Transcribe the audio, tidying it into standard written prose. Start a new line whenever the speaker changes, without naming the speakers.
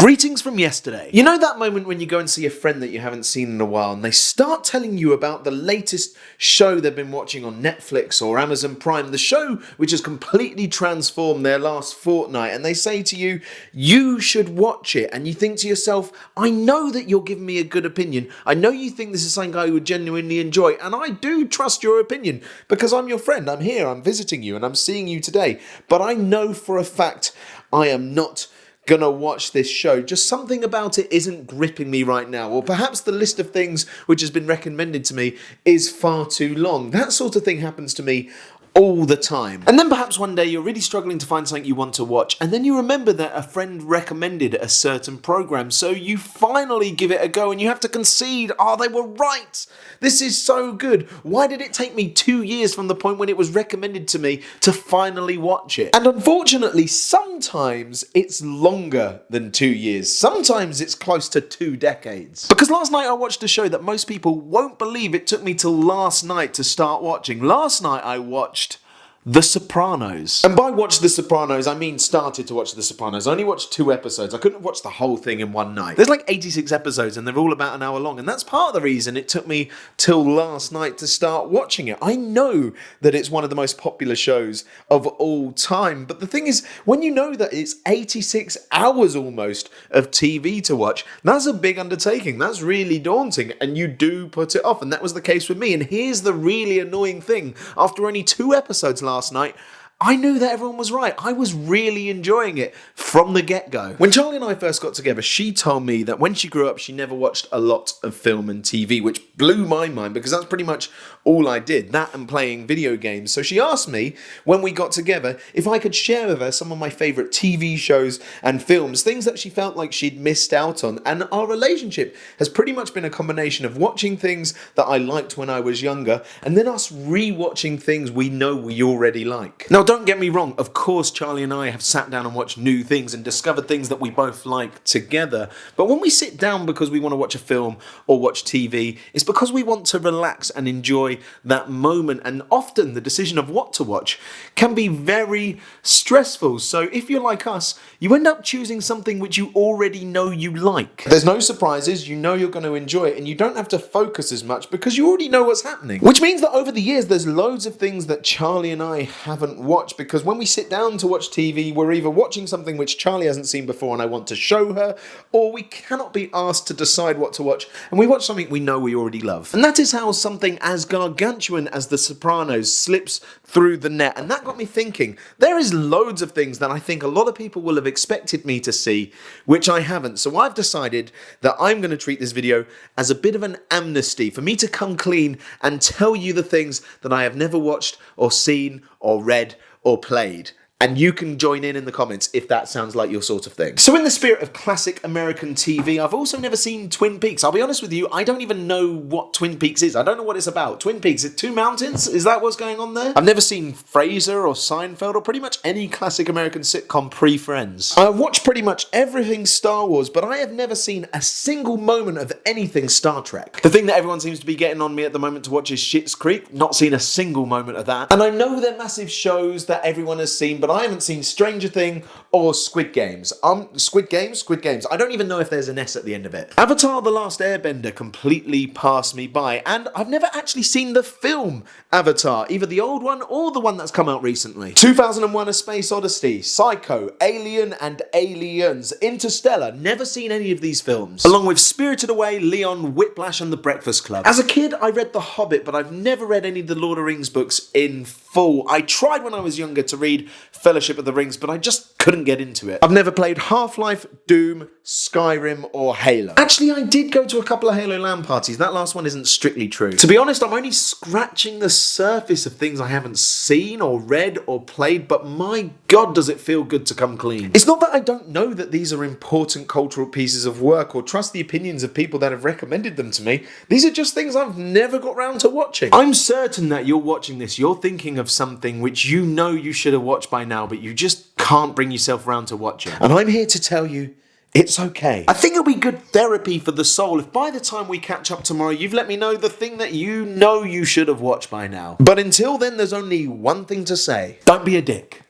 Greetings from yesterday. You know that moment when you go and see a friend that you haven't seen in a while and they start telling you about the latest show they've been watching on Netflix or Amazon Prime, the show which has completely transformed their last fortnight, and they say to you, you should watch it, and you think to yourself, I know that you're giving me a good opinion. I know you think this is something I would genuinely enjoy, and I do trust your opinion because I'm your friend. I'm here, I'm visiting you, and I'm seeing you today. But I know for a fact I am not gonna watch this show. Just something about it isn't gripping me right now, or perhaps the list of things which has been recommended to me is far too long. That sort of thing happens to me all the time. And then perhaps one day you're really struggling to find something you want to watch, and then you remember that a friend recommended a certain program, so you finally give it a go and you have to concede, they were right. This is so good. Why did it take me 2 years from the point when it was recommended to me to finally watch it? And unfortunately, sometimes it's longer than 2 years. Sometimes it's close to 2 decades. Because last night I watched a show that most people won't believe it took me till last night to start watching. Last night I watched The Sopranos. And by watch The Sopranos, I mean started to watch The Sopranos. I only watched 2 episodes. I couldn't watch the whole thing in one night. There's like 86 episodes and they're all about an hour long, and that's part of the reason it took me till last night to start watching it. I know that it's one of the most popular shows of all time, but the thing is, when you know that it's 86 hours almost of TV to watch, that's a big undertaking. That's really daunting, and you do put it off, and that was the case with me. And here's the really annoying thing. After only 2 episodes last night, I knew that everyone was right. I was really enjoying it from the get-go. When Charlie and I first got together, she told me that when she grew up, she never watched a lot of film and TV, which blew my mind because that's pretty much all I did, that and playing video games. So she asked me, when we got together, if I could share with her some of my favourite TV shows and films, things that she felt like she'd missed out on. And our relationship has pretty much been a combination of watching things that I liked when I was younger, and then us re-watching things we know we already like. Now, don't get me wrong, of course Charlie and I have sat down and watched new things and discovered things that we both like together, but when we sit down because we want to watch a film or watch TV, it's because we want to relax and enjoy that moment, and often the decision of what to watch can be very stressful. So if you're like us, you end up choosing something which you already know you like. There's no surprises, you know you're going to enjoy it, and you don't have to focus as much because you already know what's happening. Which means that over the years there's loads of things that Charlie and I haven't watched, because when we sit down to watch TV, we're either watching something which Charlie hasn't seen before and I want to show her, or we cannot be asked to decide what to watch and we watch something we know we already love. And that is how something as gargantuan as The Sopranos slips through the net. And that got me thinking, there is loads of things that I think a lot of people will have expected me to see, which I haven't. So I've decided that I'm going to treat this video as a bit of an amnesty for me to come clean and tell you the things that I have never watched or seen or read or played. And you can join in the comments if that sounds like your sort of thing. So in the spirit of classic American TV, I've also never seen Twin Peaks. I'll be honest with you, I don't even know what Twin Peaks is. I don't know what it's about. Twin Peaks, is 2 mountains? Is that what's going on there? I've never seen Frasier or Seinfeld or pretty much any classic American sitcom pre-Friends. I've watched pretty much everything Star Wars, but I have never seen a single moment of anything Star Trek. The thing that everyone seems to be getting on me at the moment to watch is Schitt's Creek. Not seen a single moment of that. And I know they're massive shows that everyone has seen, but I haven't seen Stranger Things or Squid Games. Squid Games. I don't even know if there's an S at the end of it. Avatar: The Last Airbender completely passed me by, and I've never actually seen the film Avatar, either the old one or the one that's come out recently. 2001: A Space Odyssey, Psycho, Alien and Aliens, Interstellar, never seen any of these films. Along with Spirited Away, Leon, Whiplash and The Breakfast Club. As a kid, I read The Hobbit, but I've never read any of the Lord of the Rings books in full. I tried when I was younger to read Fellowship of the Rings, but I just couldn't get into it. I've never played Half-Life, Doom, Skyrim or Halo. Actually, I did go to a couple of Halo LAN parties. That last one isn't strictly true. To be honest, I'm only scratching the surface of things I haven't seen or read or played, but my God, does it feel good to come clean. It's not that I don't know that these are important cultural pieces of work or trust the opinions of people that have recommended them to me. These are just things I've never got round to watching. I'm certain that you're watching this, you're thinking of something which you know you should have watched by now, but you just can't bring yourself around to watch it. And I'm here to tell you, it's okay. I think it'll be good therapy for the soul if by the time we catch up tomorrow, you've let me know the thing that you know you should have watched by now. But until then, there's only one thing to say. Don't be a dick.